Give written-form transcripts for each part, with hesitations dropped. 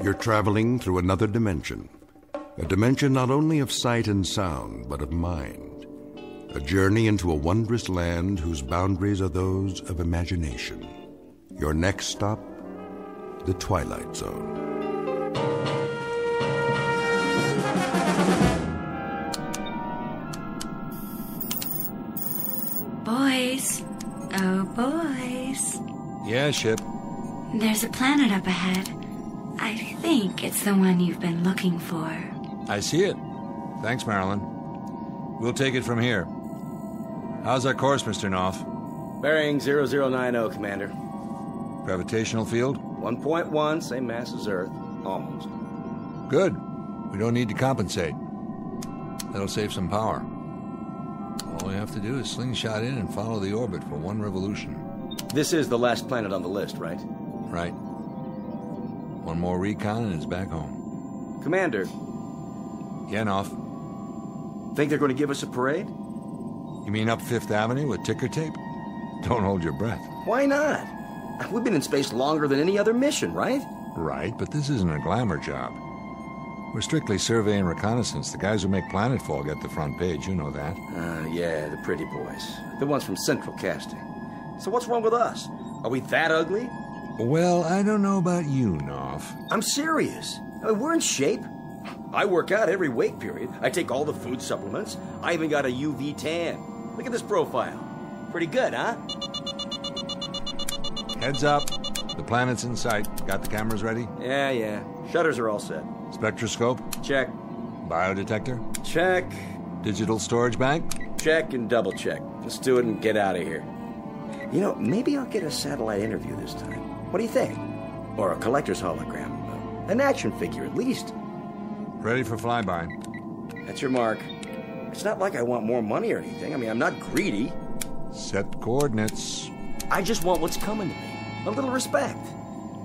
You're traveling through another dimension. A dimension not only of sight and sound, but of mind. A journey into a wondrous land whose boundaries are those of imagination. Your next stop, the Twilight Zone. Boys. Oh, boys. Yeah, Ship. There's a planet up ahead. I think it's the one you've been looking for. I see it. Thanks, Marilyn. We'll take it from here. How's our course, Mr. Knopf? Bearing 0090, Commander. Gravitational field? 1.1, same mass as Earth. Almost. Good. We don't need to compensate. That'll save some power. All we have to do is slingshot in and follow the orbit for one revolution. This is the last planet on the list, right? Right. One more recon and it's back home. Commander. Yeah, Knopf. Think they're going to give us a parade? You mean up Fifth Avenue with ticker tape? Don't hold your breath. Why not? We've been in space longer than any other mission, right? Right, but this isn't a glamour job. We're strictly survey and reconnaissance. The guys who make planetfall get the front page, you know that. Yeah, the pretty boys. The ones from Central Casting. So what's wrong with us? Are we that ugly? Well, I don't know about you, Knopf. I'm serious. I mean, we're in shape. I work out every wake period. I take all the food supplements. I even got a UV tan. Look at this profile. Pretty good, huh? Heads up. The planet's in sight. Got the cameras ready? Yeah. Shutters are all set. Spectroscope? Check. Biodetector? Check. Digital storage bank? Check and double check. Let's do it and get out of here. You know, maybe I'll get a satellite interview this time. What do you think? Or a collector's hologram. An action figure, at least. Ready for flyby. That's your mark. It's not like I want more money or anything. I mean, I'm not greedy. Set coordinates. I just want what's coming to me. A little respect.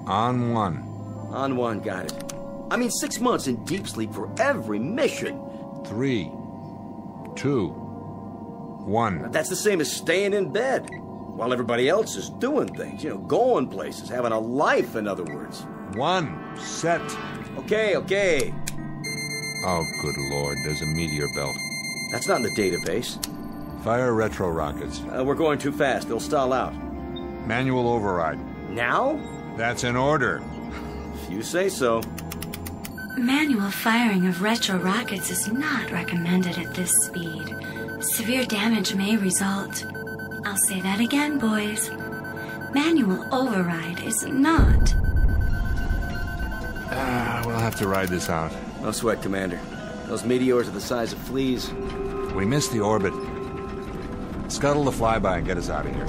On one. On one, got it. I mean, 6 months in deep sleep for every mission. 3, 2, 1. That's the same as staying in bed while everybody else is doing things. You know, going places, having a life, in other words. 1. Set. Okay. Oh, good Lord, there's a meteor belt. That's not in the database. Fire retro rockets. We're going too fast. They'll stall out. Manual override. Now? That's an order. If you say so. Manual firing of retro rockets is not recommended at this speed. Severe damage may result. I'll say that again, boys. Manual override is not. We'll have to ride this out. No sweat, Commander. Those meteors are the size of fleas. We missed the orbit. Scuttle the flyby and get us out of here.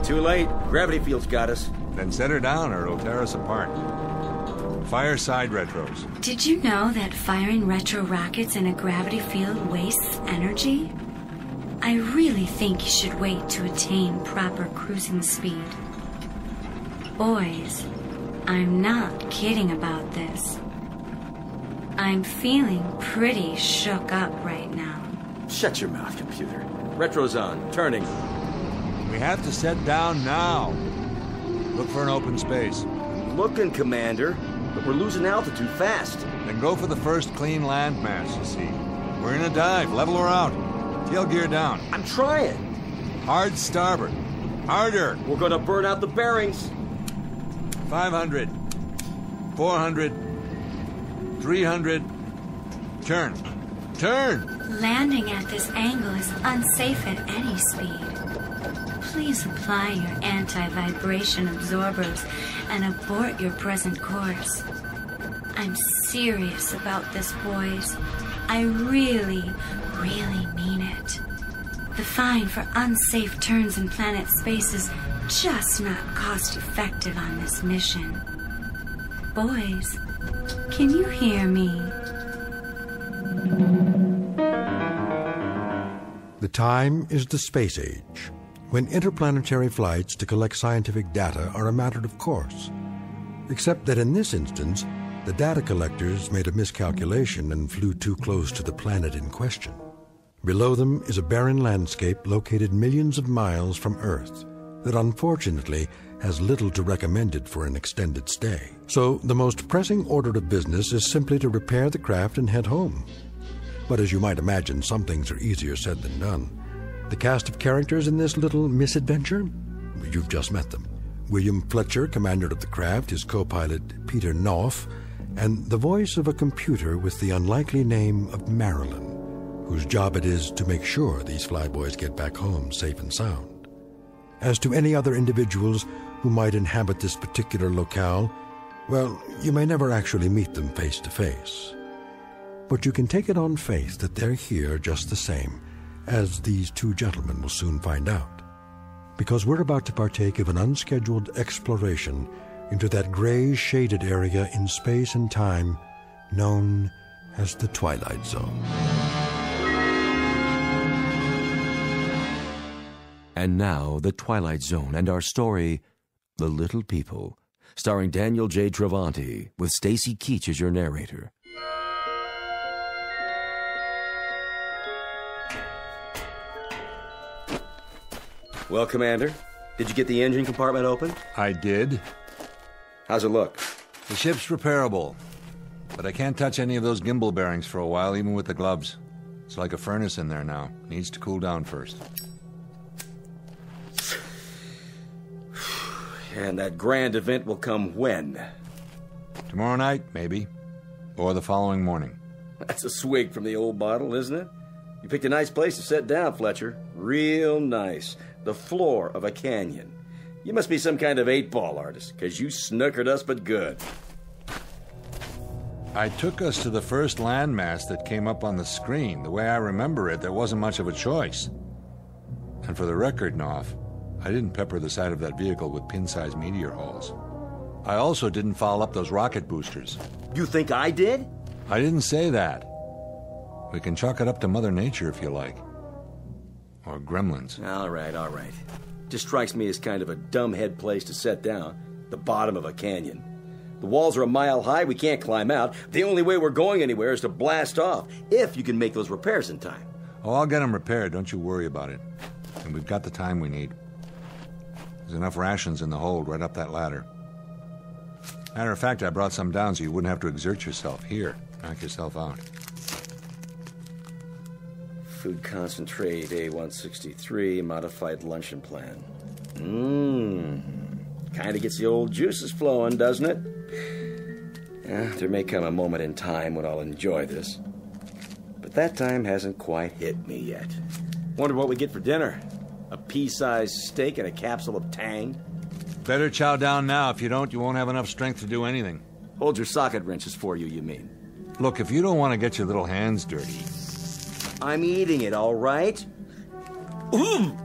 Too late. Gravity field's got us. Then set her down or it'll tear us apart. Fire side retros. Did you know that firing retro rockets in a gravity field wastes energy? I really think you should wait to attain proper cruising speed. Boys, I'm not kidding about this. I'm feeling pretty shook up right now. Shut your mouth, computer. Retro's on. Turning. We have to set down now. Look for an open space. Looking, Commander. But we're losing altitude fast. Then go for the first clean landmass, you see. We're in a dive. Level her out. Tail gear down. I'm trying. Hard starboard. Harder. We're going to burn out the bearings. 500. 400. 300. Turn. Turn! Landing at this angle is unsafe at any speed. Please apply your anti-vibration absorbers and abort your present course. I'm serious about this, boys. I really mean it. The fine for unsafe turns in planet space is just not cost-effective on this mission. Boys, can you hear me? The time is the space age, when interplanetary flights to collect scientific data are a matter of course. Except that in this instance, the data collectors made a miscalculation and flew too close to the planet in question. Below them is a barren landscape located millions of miles from Earth that unfortunately has little to recommend it for an extended stay. So the most pressing order of business is simply to repair the craft and head home. But as you might imagine, some things are easier said than done. The cast of characters in this little misadventure? You've just met them. William Fletcher, commander of the craft, his co-pilot Peter Knopf, and the voice of a computer with the unlikely name of Marilyn, whose job it is to make sure these flyboys get back home safe and sound. As to any other individuals who might inhabit this particular locale, well, you may never actually meet them face to face. But you can take it on faith that they're here just the same, as these two gentlemen will soon find out. Because we're about to partake of an unscheduled exploration into that gray shaded area in space and time known as the Twilight Zone. And now, The Twilight Zone and our story, The Little People, starring Daniel J. Travanti, with Stacy Keach as your narrator. Well, Commander, did you get the engine compartment open? I did. How's it look? The ship's repairable, but I can't touch any of those gimbal bearings for a while, even with the gloves. It's like a furnace in there now. Needs to cool down first. And that grand event will come when? Tomorrow night, maybe. Or the following morning. That's a swig from the old bottle, isn't it? You picked a nice place to sit down, Fletcher. Real nice. The floor of a canyon. You must be some kind of 8-ball artist, because you snookered us but good. I took us to the first landmass that came up on the screen. The way I remember it, there wasn't much of a choice. And for the record, Knopf, I didn't pepper the side of that vehicle with pin-sized meteor holes. I also didn't foul up those rocket boosters. You think I did? I didn't say that. We can chalk it up to Mother Nature if you like. Or gremlins. All right. Just strikes me as kind of a dumbhead place to set down. The bottom of a canyon. The walls are a mile high, we can't climb out. The only way we're going anywhere is to blast off, if you can make those repairs in time. Oh, I'll get them repaired, don't you worry about it. And we've got the time we need. There's enough rations in the hold right up that ladder. Matter of fact, I brought some down so you wouldn't have to exert yourself. Here, knock yourself out. Food concentrate, A163, modified luncheon plan. Kind of gets the old juices flowing, doesn't it? Yeah, there may come a moment in time when I'll enjoy this. But that time hasn't quite hit me yet. Wonder what we get for dinner. A pea-sized steak and a capsule of Tang? Better chow down now. If you don't, you won't have enough strength to do anything. Hold your socket wrenches for you mean? Look, if you don't want to get your little hands dirty... I'm eating it, all right? Oh,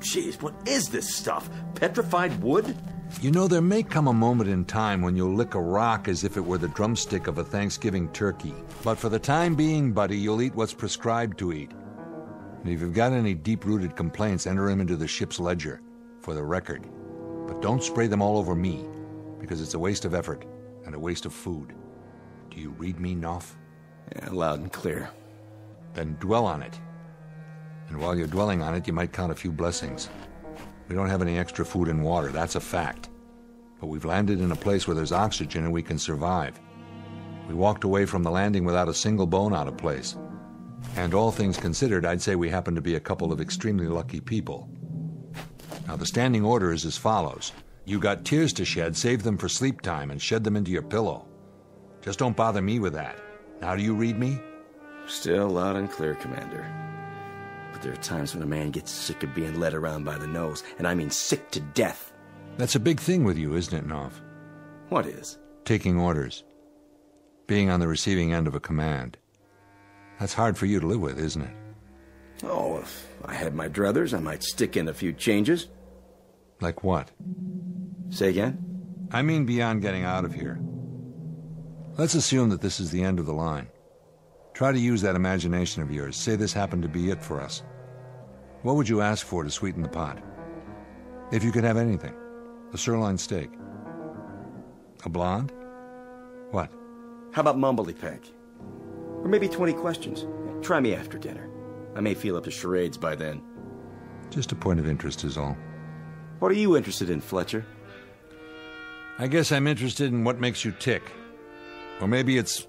jeez, what is this stuff? Petrified wood? You know, there may come a moment in time when you'll lick a rock as if it were the drumstick of a Thanksgiving turkey. But for the time being, buddy, you'll eat what's prescribed to eat. And if you've got any deep-rooted complaints, enter them into the ship's ledger, for the record. But don't spray them all over me, because it's a waste of effort and a waste of food. Do you read me, Knopf? Yeah, loud and clear. Then dwell on it. And while you're dwelling on it, you might count a few blessings. We don't have any extra food and water, that's a fact. But we've landed in a place where there's oxygen and we can survive. We walked away from the landing without a single bone out of place. And all things considered, I'd say we happen to be a couple of extremely lucky people. Now, the standing order is as follows. You got tears to shed, save them for sleep time and shed them into your pillow. Just don't bother me with that. Now, do you read me? Still loud and clear, Commander. But there are times when a man gets sick of being led around by the nose, and I mean sick to death. That's a big thing with you, isn't it, Knopf? What is? Taking orders. Being on the receiving end of a command. That's hard for you to live with, isn't it? Oh, if I had my druthers, I might stick in a few changes. Like what? Say again? I mean beyond getting out of here. Let's assume that this is the end of the line. Try to use that imagination of yours. Say this happened to be it for us. What would you ask for to sweeten the pot? If you could have anything. A sirloin steak. A blonde? What? How about Mumbly Peg? Or maybe 20 questions. Try me after dinner. I may feel up to charades by then. Just a point of interest is all. What are you interested in, Fletcher? I guess I'm interested in what makes you tick. Or maybe it's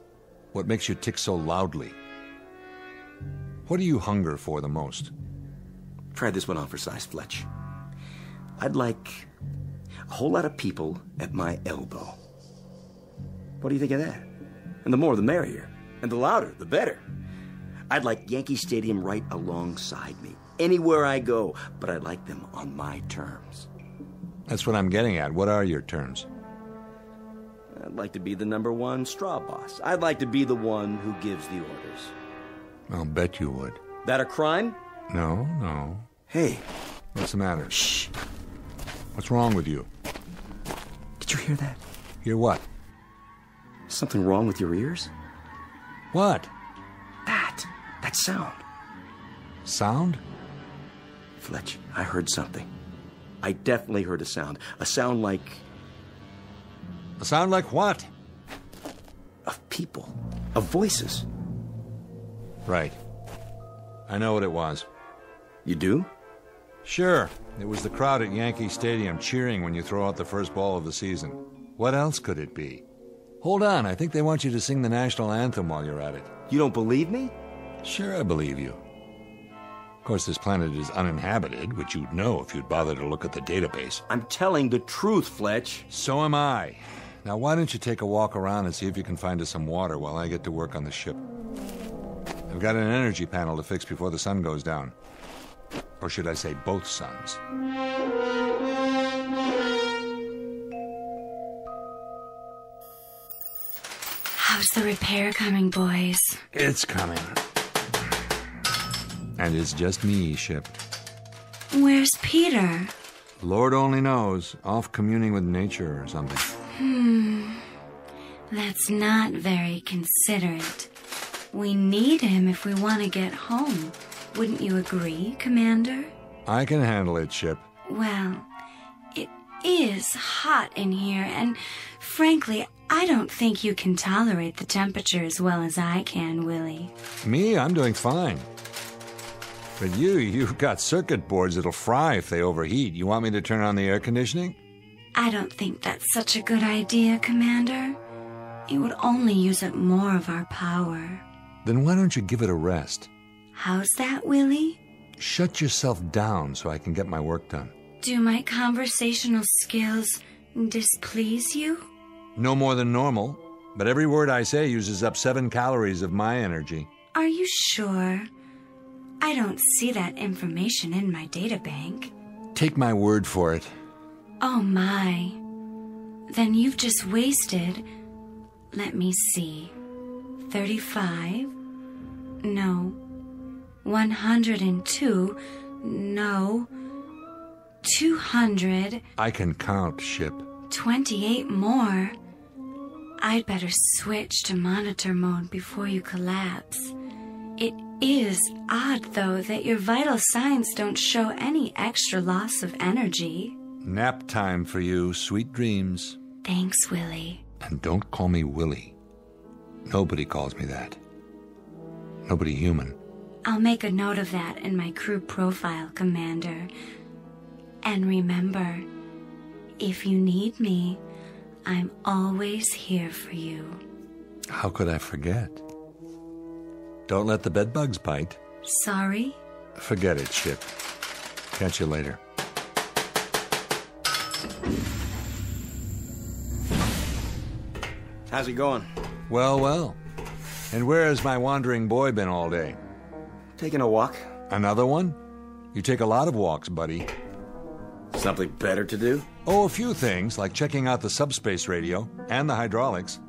what makes you tick so loudly. What do you hunger for the most? Try this one on for size, Fletch. I'd like a whole lot of people at my elbow. What do you think of that? And the more, the merrier. And the louder, the better. I'd like Yankee Stadium right alongside me, anywhere I go, but I'd like them on my terms. That's what I'm getting at. What are your terms? I'd like to be the #1 straw boss. I'd like to be the one who gives the orders. I'll bet you would. That a crime? No. Hey. What's the matter? Shh. What's wrong with you? Did you hear that? Hear what? Something wrong with your ears? What? That sound. Sound? Fletch, I heard something. I definitely heard a sound. A sound like... A sound like what? Of people. Of voices. Right. I know what it was. You do? Sure. It was the crowd at Yankee Stadium cheering when you throw out the first ball of the season. What else could it be? Hold on, I think they want you to sing the national anthem while you're at it. You don't believe me? Sure, I believe you. Of course, this planet is uninhabited, which you'd know if you'd bother to look at the database. I'm telling the truth, Fletch. So am I. Now, why don't you take a walk around and see if you can find us some water while I get to work on the ship? I've got an energy panel to fix before the sun goes down. Or should I say both suns? How's the repair coming, boys? It's coming. And it's just me, Ship. Where's Peter? Lord only knows. Off communing with nature or something. That's not very considerate. We need him if we want to get home. Wouldn't you agree, Commander? I can handle it, Ship. Well, it is hot in here, and frankly, I don't think you can tolerate the temperature as well as I can, Willie. Me? I'm doing fine. But you've got circuit boards that'll fry if they overheat. You want me to turn on the air conditioning? I don't think that's such a good idea, Commander. It would only use up more of our power. Then why don't you give it a rest? How's that, Willie? Shut yourself down so I can get my work done. Do my conversational skills displease you? No more than normal, but every word I say uses up 7 calories of my energy. Are you sure? I don't see that information in my databank. Take my word for it. Oh my. Then you've just wasted, let me see, 35? No. 102? No. 200? I can count, Ship. 28 more. I'd better switch to monitor mode before you collapse. It is odd, though, that your vital signs don't show any extra loss of energy. Nap time for you. Sweet dreams. Thanks, Willie. And don't call me Willie. Nobody calls me that. Nobody human. I'll make a note of that in my crew profile, Commander. And remember, if you need me, I'm always here for you. How could I forget? Don't let the bedbugs bite. Sorry? Forget it, Ship. Catch you later. How's it going? Well. And where has my wandering boy been all day? Taking a walk. Another one? You take a lot of walks, buddy. Something better to do? Oh, a few things, like checking out the subspace radio and the hydraulics,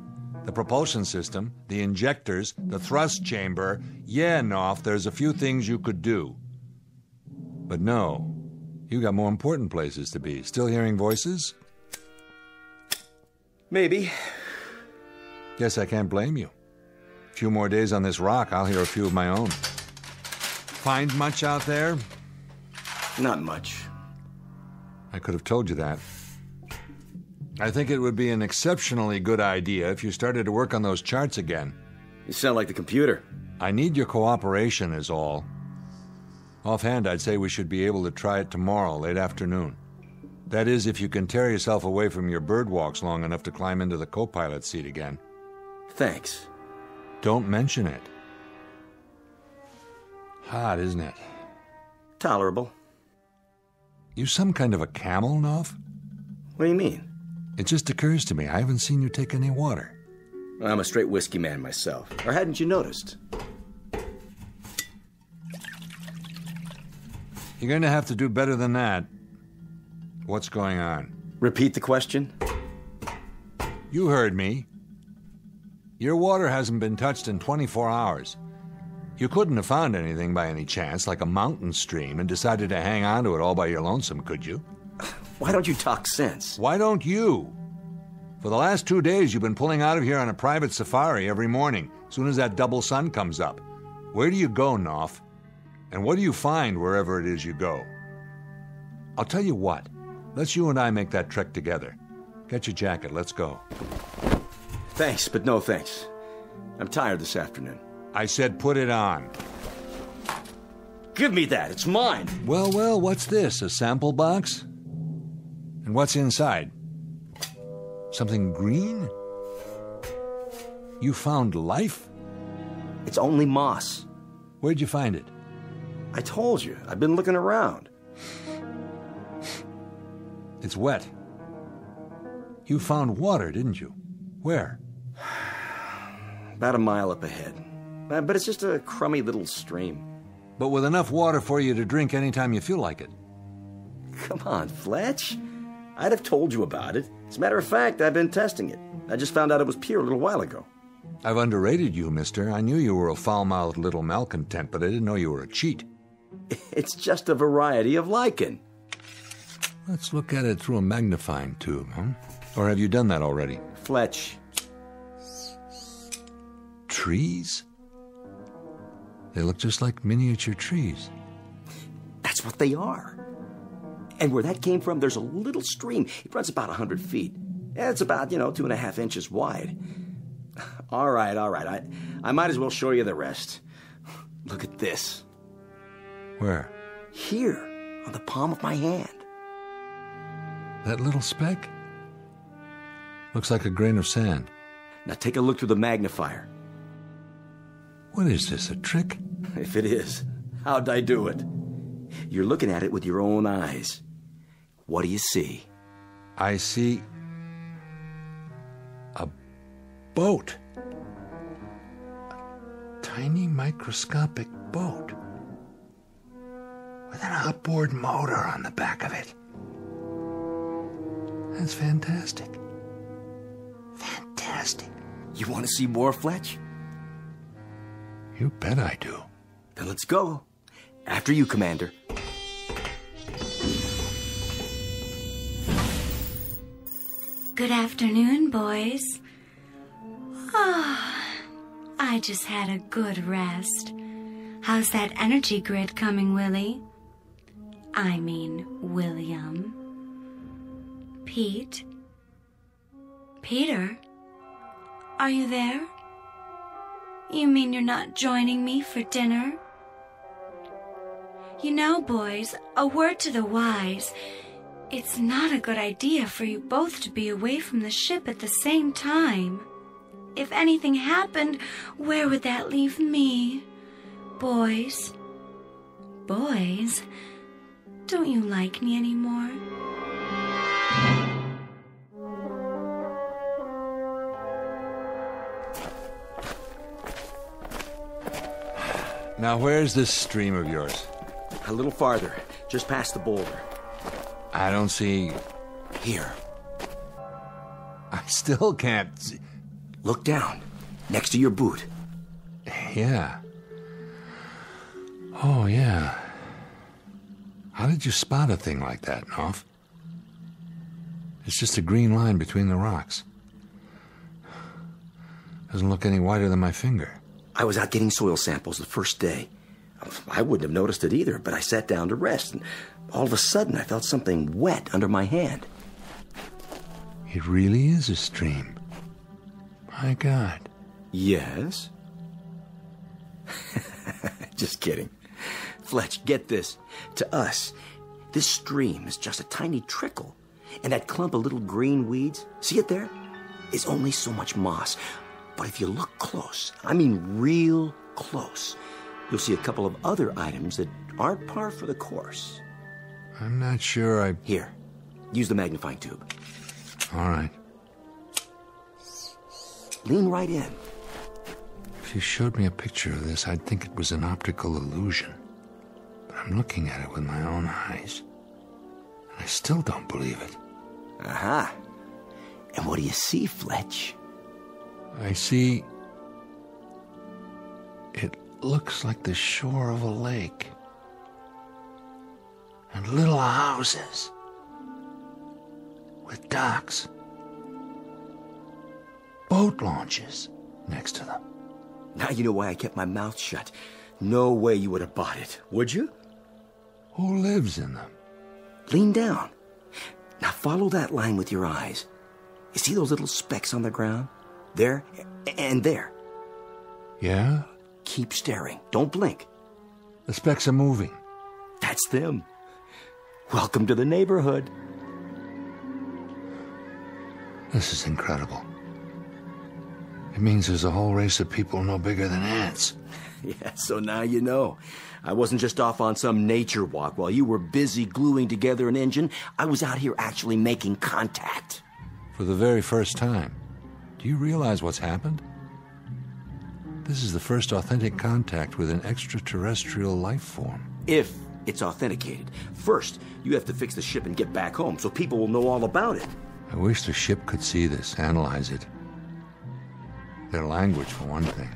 the propulsion system, the injectors, the thrust chamber. Yeah, Knopf, there's a few things you could do. But no, you got more important places to be. Still hearing voices? Maybe. Guess I can't blame you. A few more days on this rock, I'll hear a few of my own. Find much out there? Not much. I could have told you that. I think it would be an exceptionally good idea if you started to work on those charts again. You sound like the computer. I need your cooperation is all. Offhand, I'd say we should be able to try it tomorrow, late afternoon. That is, if you can tear yourself away from your bird walks long enough to climb into the co-pilot seat again. Thanks. Don't mention it. Hot, isn't it? Tolerable. You some kind of a camel, Knopf? What do you mean? It just occurs to me, I haven't seen you take any water. I'm a straight whiskey man myself. Or hadn't you noticed? You're going to have to do better than that. What's going on? Repeat the question? You heard me. Your water hasn't been touched in 24 hours. You couldn't have found anything by any chance, like a mountain stream, and decided to hang on to it all by your lonesome, could you? Why don't you talk sense? Why don't you? For the last 2 days, you've been pulling out of here on a private safari every morning, as soon as that double sun comes up. Where do you go, Knopf? And what do you find wherever it is you go? I'll tell you what. Let's you and I make that trek together. Get your jacket, let's go. Thanks, but no thanks. I'm tired this afternoon. I said put it on. Give me that, it's mine. Well, what's this, a sample box? And what's inside? Something green? You found life? It's only moss. Where'd you find it? I told you, I've been looking around. It's wet. You found water, didn't you? Where? About a mile up ahead. But it's just a crummy little stream. But with enough water for you to drink anytime you feel like it. Come on, Fletch. I'd have told you about it. As a matter of fact, I've been testing it. I just found out it was pure a little while ago. I've underrated you, mister. I knew you were a foul-mouthed little malcontent, but I didn't know you were a cheat. It's just a variety of lichen. Let's look at it through a magnifying tube, huh? Or have you done that already? Fletch. Trees? They look just like miniature trees. That's what they are. And where that came from, there's a little stream. It runs about 100 feet. It's about, 2.5 inches wide. All right. I might as well show you the rest. Look at this. Where? Here, on the palm of my hand. That little speck? Looks like a grain of sand. Now take a look through the magnifier. What is this, a trick? If it is, how'd I do it? You're looking at it with your own eyes. What do you see? I see a boat. A tiny microscopic boat. With an outboard motor on the back of it. That's fantastic. Fantastic. You want to see more, Fletch? You bet I do. Then let's go. After you, Commander. Good afternoon, boys. I just had a good rest. How's that energy grid coming, Willie? I mean, William. Pete? Peter? Are you there? You mean you're not joining me for dinner? You know, boys, a word to the wise. It's not a good idea for you both to be away from the ship at the same time. If anything happened, where would that leave me? Boys? Boys? Don't you like me anymore? Now, where's this stream of yours? A little farther, just past the boulder. I don't see... Here. I still can't see... Look down, next to your boot. Yeah. Oh, yeah. How did you spot a thing like that, Knopf? It's just a green line between the rocks. Doesn't look any wider than my finger. I was out getting soil samples the first day. I wouldn't have noticed it either, but I sat down to rest, and all of a sudden I felt something wet under my hand. It really is a stream. My God. Yes? Just kidding. Fletch, get this. To us, this stream is just a tiny trickle. And that clump of little green weeds, see it there? Is only so much moss. But if you look close, I mean real close, you'll see a couple of other items that aren't par for the course. I'm not sure Here, use the magnifying tube. All right. Lean right in. If you showed me a picture of this, I'd think it was an optical illusion. But I'm looking at it with my own eyes. And I still don't believe it. Aha. And what do you see, Fletch? I see... It looks like the shore of a lake. And little houses. With docks. Boat launches next to them. Now you know why I kept my mouth shut. No way you would have bought it, would you? Who lives in them? Lean down. Now follow that line with your eyes. You see those little specks on the ground? There and there. Yeah? Keep staring. Don't blink. The specks are moving. That's them. Welcome to the neighborhood. This is incredible. It means there's a whole race of people no bigger than ants. Yeah, so now you know. I wasn't just off on some nature walk while you were busy gluing together an engine. I was out here actually making contact. For the very first time. Do you realize what's happened? This is the first authentic contact with an extraterrestrial life form. If it's authenticated. First, you have to fix the ship and get back home so people will know all about it. I wish the ship could see this, analyze it. Their language, for one thing.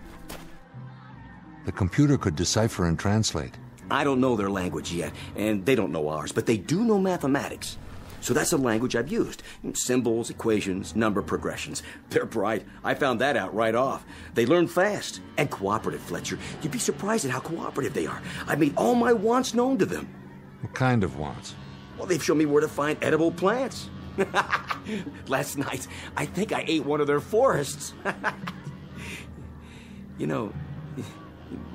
The computer could decipher and translate. I don't know their language yet, and they don't know ours, but they do know mathematics. So that's a language I've used. Symbols, equations, number progressions. They're bright. I found that out right off. They learn fast. And cooperative, Fletcher. You'd be surprised at how cooperative they are. I've made all my wants known to them. What kind of wants? Well, they've shown me where to find edible plants. Last night, I think I ate one of their forests. You know,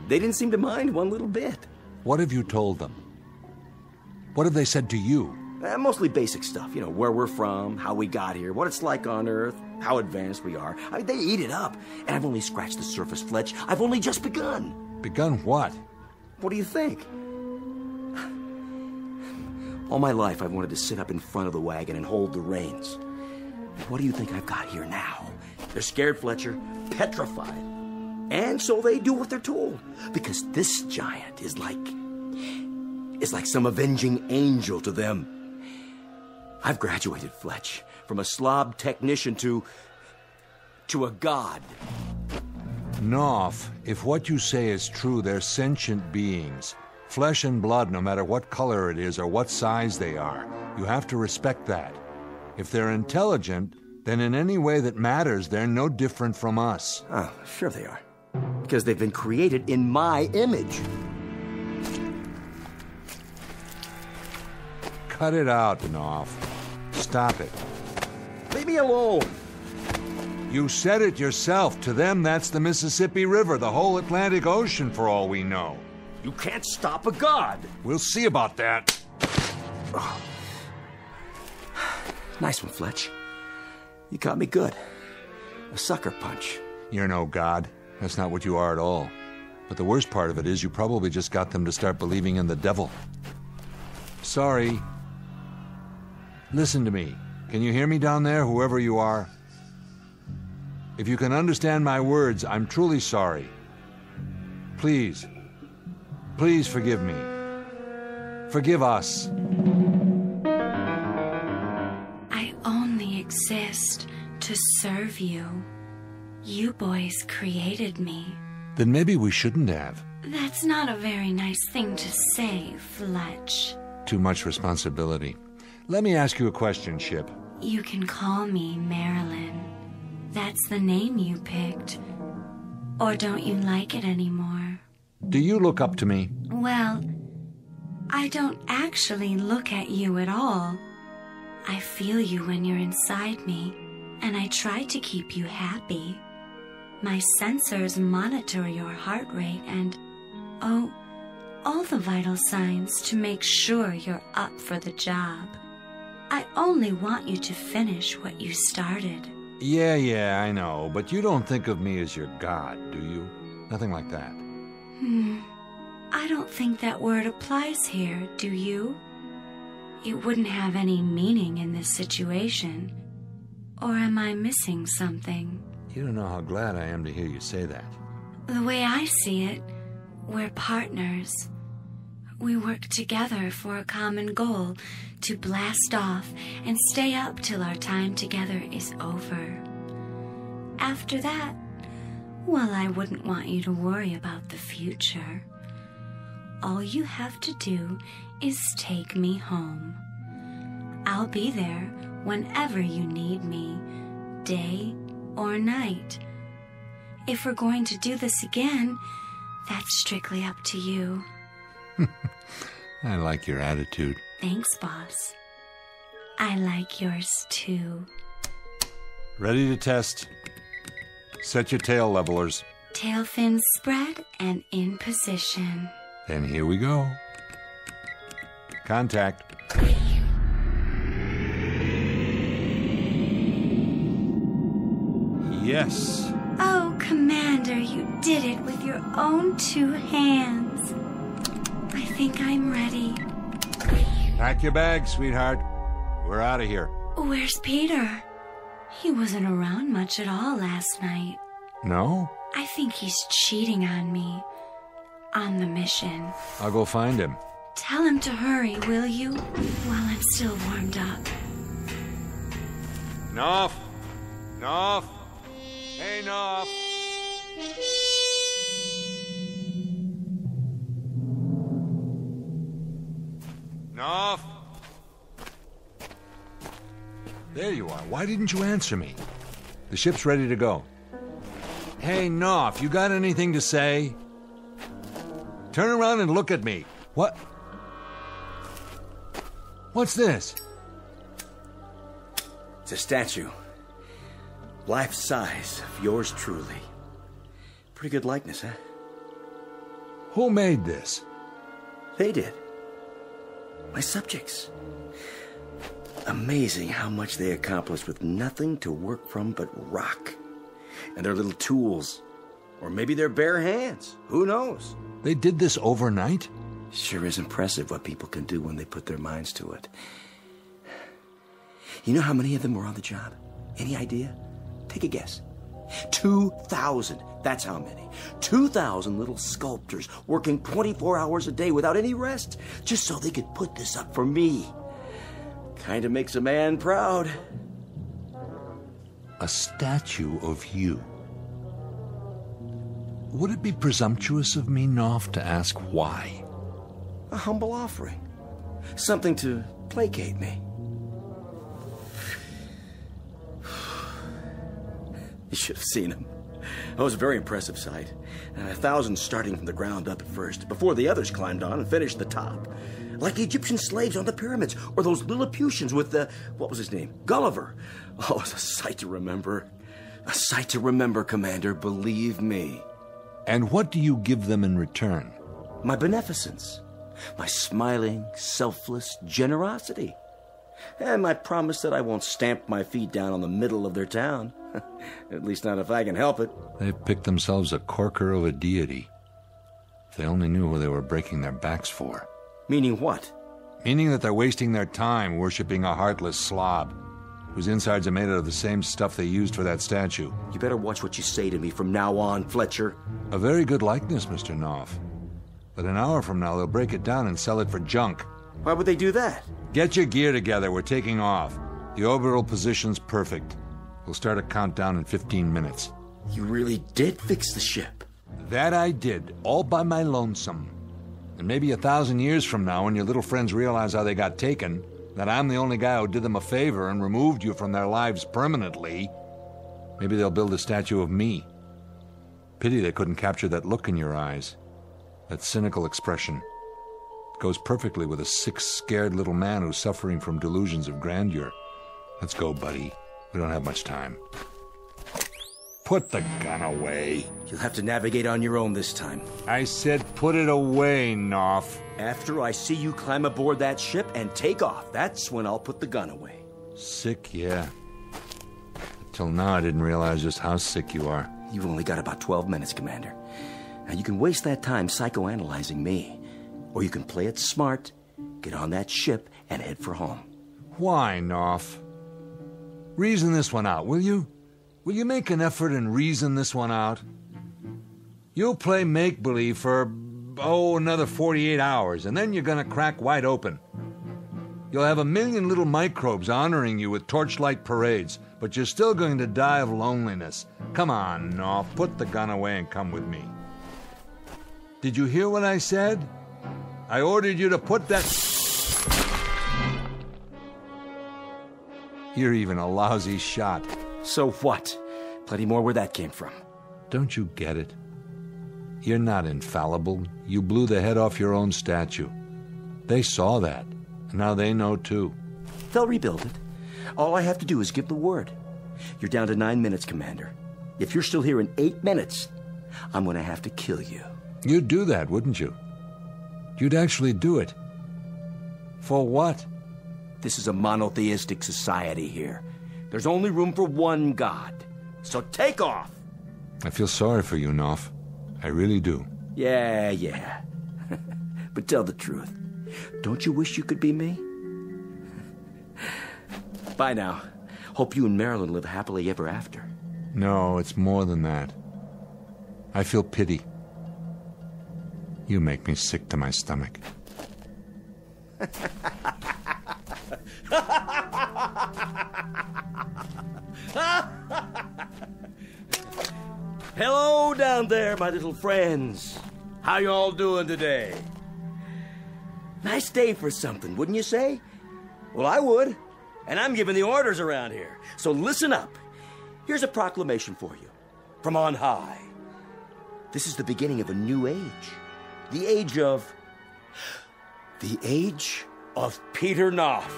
they didn't seem to mind one little bit. What have you told them? What have they said to you? Mostly basic stuff, where we're from, how we got here, what it's like on Earth, how advanced we are. I mean, they eat it up. And I've only scratched the surface, Fletch. I've only just begun. Begun what? What do you think? All my life, I've wanted to sit up in front of the wagon and hold the reins. What do you think I've got here now? They're scared, Fletcher, petrified. And so they do what they're told. Because this giant is like some avenging angel to them. I've graduated, Fletch, from a slob technician to a god. Knopf, if what you say is true, they're sentient beings. Flesh and blood, no matter what color it is or what size they are. You have to respect that. If they're intelligent, then in any way that matters, they're no different from us. Oh, sure they are. Because they've been created in my image. Cut it out, Knopf. Stop it. Leave me alone. You said it yourself. To them, that's the Mississippi River, the whole Atlantic Ocean, for all we know. You can't stop a god. We'll see about that. Oh. Nice one, Fletch. You caught me good. A sucker punch. You're no god. That's not what you are at all. But the worst part of it is you probably just got them to start believing in the devil. Sorry. Listen to me. Can you hear me down there, whoever you are? If you can understand my words, I'm truly sorry. Please. Please forgive me. Forgive us. I only exist to serve you. You boys created me. Then maybe we shouldn't have. That's not a very nice thing to say, Fletch. Too much responsibility. Let me ask you a question, Ship. You can call me Marilyn. That's the name you picked. Or don't you like it anymore? Do you look up to me? Well, I don't actually look at you at all. I feel you when you're inside me, and I try to keep you happy. My sensors monitor your heart rate and, all the vital signs to make sure you're up for the job. I only want you to finish what you started. Yeah, I know, but you don't think of me as your god, do you? Nothing like that. I don't think that word applies here, do you? It wouldn't have any meaning in this situation. Or am I missing something? You don't know how glad I am to hear you say that. The way I see it, we're partners. We work together for a common goal, to blast off and stay up till our time together is over. After that, well, I wouldn't want you to worry about the future. All you have to do is take me home. I'll be there whenever you need me, day or night. If we're going to do this again, that's strictly up to you. I like your attitude. Thanks, boss. I like yours too. Ready to test. Set your tail levelers. Tail fins spread and in position. Then here we go. Contact. Yes. Oh, Commander, you did it with your own 2 hands. I think I'm ready. Pack your bags, sweetheart. We're out of here. Where's Peter? He wasn't around much at all last night. No? I think he's cheating on me. On the mission. I'll go find him. Tell him to hurry, will you? While I'm still warmed up. Knopf! Knopf! Hey, Knopf! Knopf! There you are. Why didn't you answer me? The ship's ready to go. Hey, Knopf, you got anything to say? Turn around and look at me. What? What's this? It's a statue. Life size of yours truly. Pretty good likeness, huh? Who made this? They did. My subjects. Amazing how much they accomplished with nothing to work from but rock. And their little tools. Or maybe their bare hands. Who knows? They did this overnight? Sure is impressive what people can do when they put their minds to it. You know how many of them were on the job? Any idea? Take a guess. 2,000. That's how many. 2,000 little sculptors working 24 hours a day without any rest, just so they could put this up for me. Kind of makes a man proud. A statue of you. Would it be presumptuous of me, Knopf, to ask why? A humble offering. Something to placate me. You should have seen him. It was a very impressive sight. 1,000 starting from the ground up at first, before the others climbed on and finished the top. Like the Egyptian slaves on the pyramids, or those Lilliputians with the, what was his name? Gulliver. Oh, it's a sight to remember. A sight to remember, Commander, believe me. And what do you give them in return? My beneficence. My smiling, selfless generosity. And my promise that I won't stamp my feet down on the middle of their town. At least not if I can help it. They've picked themselves a corker of a deity. If they only knew who they were breaking their backs for. Meaning what? Meaning that they're wasting their time worshipping a heartless slob, whose insides are made out of the same stuff they used for that statue. You better watch what you say to me from now on, Fletcher. A very good likeness, Mr. Knopf. But an hour from now, they'll break it down and sell it for junk. Why would they do that? Get your gear together. We're taking off. The orbital position's perfect. We'll start a countdown in 15 minutes. You really did fix the ship. That I did, all by my lonesome. And maybe 1,000 years from now, when your little friends realize how they got taken, that I'm the only guy who did them a favor and removed you from their lives permanently, maybe they'll build a statue of me. Pity they couldn't capture that look in your eyes. That cynical expression. It goes perfectly with a sick, scared little man who's suffering from delusions of grandeur. Let's go, buddy. We don't have much time. Put the gun away. You'll have to navigate on your own this time. I said put it away, Knopf. After I see you climb aboard that ship and take off, that's when I'll put the gun away. Sick, yeah. Till now I didn't realize just how sick you are. You've only got about 12 minutes, Commander. Now you can waste that time psychoanalyzing me. Or you can play it smart, get on that ship, and head for home. Why, Knopf? Reason this one out, will you? Will you make an effort and reason this one out? You'll play make-believe for, another 48 hours, and then you're gonna crack wide open. You'll have 1,000,000 little microbes honoring you with torchlight parades, but you're still going to die of loneliness. Come on, Knopf, put the gun away and come with me. Did you hear what I said? I ordered you to put that... You're even a lousy shot. So what? Plenty more where that came from. Don't you get it? You're not infallible. You blew the head off your own statue. They saw that. Now they know too. They'll rebuild it. All I have to do is give the word. You're down to 9 minutes, Commander. If you're still here in 8 minutes, I'm going to have to kill you. You'd do that, wouldn't you? You'd actually do it. For what? This is a monotheistic society here. There's only room for one God. So take off! I feel sorry for you, Knopf. I really do. Yeah. But tell the truth. Don't you wish you could be me? Bye now. Hope you and Marilyn live happily ever after. No, it's more than that. I feel pity. You make me sick to my stomach. Hello down there, my little friends. How you all doing today? Nice day for something, wouldn't you say? Well, I would. And I'm giving the orders around here. So listen up. Here's a proclamation for you. From on high. This is the beginning of a new age. The age of Peter Knopf.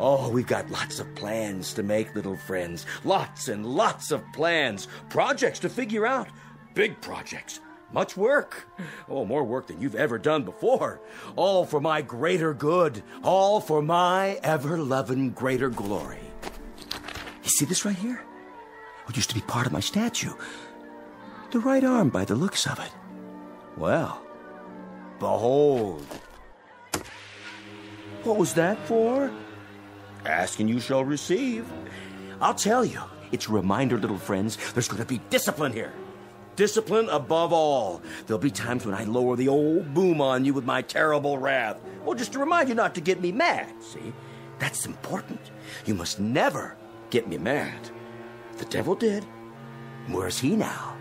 Oh, we've got lots of plans to make, little friends. Lots and lots of plans. Projects to figure out. Big projects. Much work. Oh, more work than you've ever done before. All for my greater good. All for my ever-loving greater glory. You see this right here? It used to be part of my statue. The right arm by the looks of it. Well, behold. What was that for? Ask and you shall receive. I'll tell you, it's a reminder, little friends, there's going to be discipline here. Discipline above all. There'll be times when I lower the old boom on you with my terrible wrath. Well, just to remind you not to get me mad, see? That's important. You must never get me mad. The devil did. Where's he now?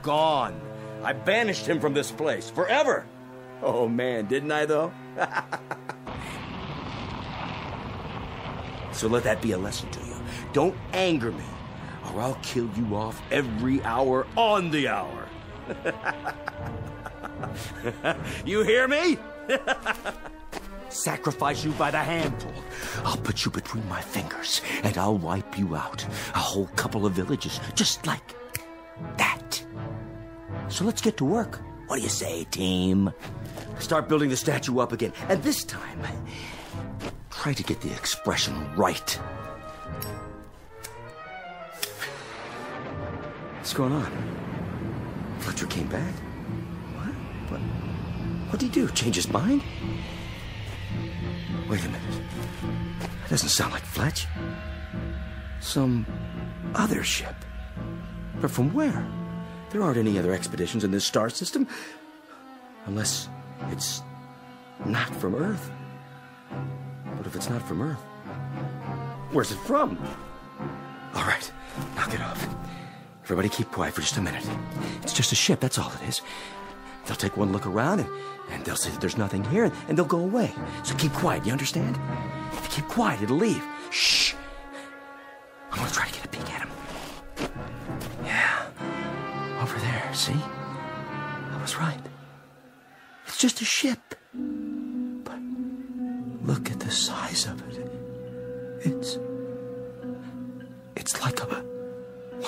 Gone. I banished him from this place forever. Oh, man, didn't I, though? So let that be a lesson to you. Don't anger me, or I'll kill you off every hour on the hour. You hear me? Sacrifice you by the handful. I'll put you between my fingers, and I'll wipe you out. A whole couple of villages, just like that. So let's get to work. What do you say, team? Start building the statue up again, and this time, try to get the expression right. What's going on? Fletcher came back? What did he do? Change his mind? Wait a minute. That doesn't sound like Fletch. Some other ship. But from where? There aren't any other expeditions in this star system. Unless it's not from Earth. But if it's not from Earth, where's it from? All right, knock it off. Everybody keep quiet for just a minute. It's just a ship, that's all it is. They'll take one look around and they'll say that there's nothing here and they'll go away. So keep quiet, you understand? If you keep quiet, it'll leave. Shh. I'm gonna try to get a peek at him. Yeah, over there, see? I was right. It's just a ship. But look at the size of it. It's like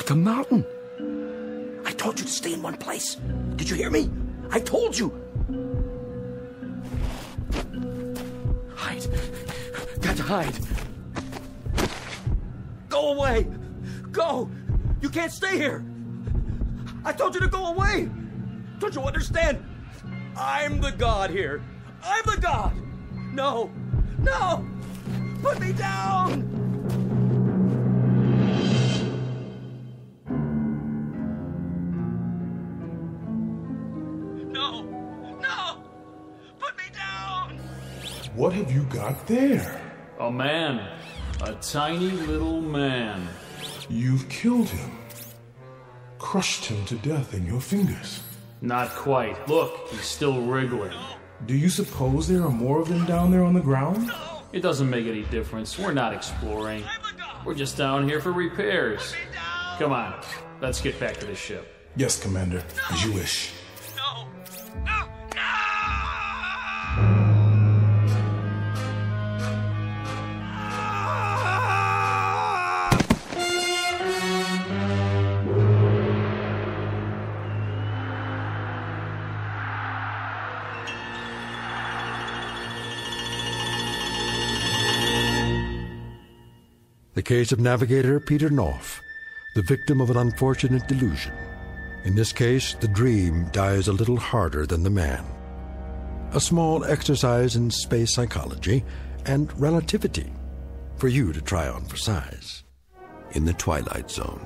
like a mountain. I told you to stay in one place. Did you hear me? I told you. Hide. Got to hide. Go away. Go. You can't stay here. I told you to go away. Don't you understand? I'm the god here. I'm the god. No. No. Put me down. What have you got there? A man. A tiny little man. You've killed him. Crushed him to death in your fingers. Not quite. Look, he's still wriggling. Do you suppose there are more of them down there on the ground? It doesn't make any difference. We're not exploring. We're just down here for repairs. Come on, let's get back to the ship. Yes, Commander, as you wish. No. No. No. The case of navigator Peter Knopf, the victim of an unfortunate delusion. In this case, the dream dies a little harder than the man. A small exercise in space psychology and relativity for you to try on for size in the Twilight Zone.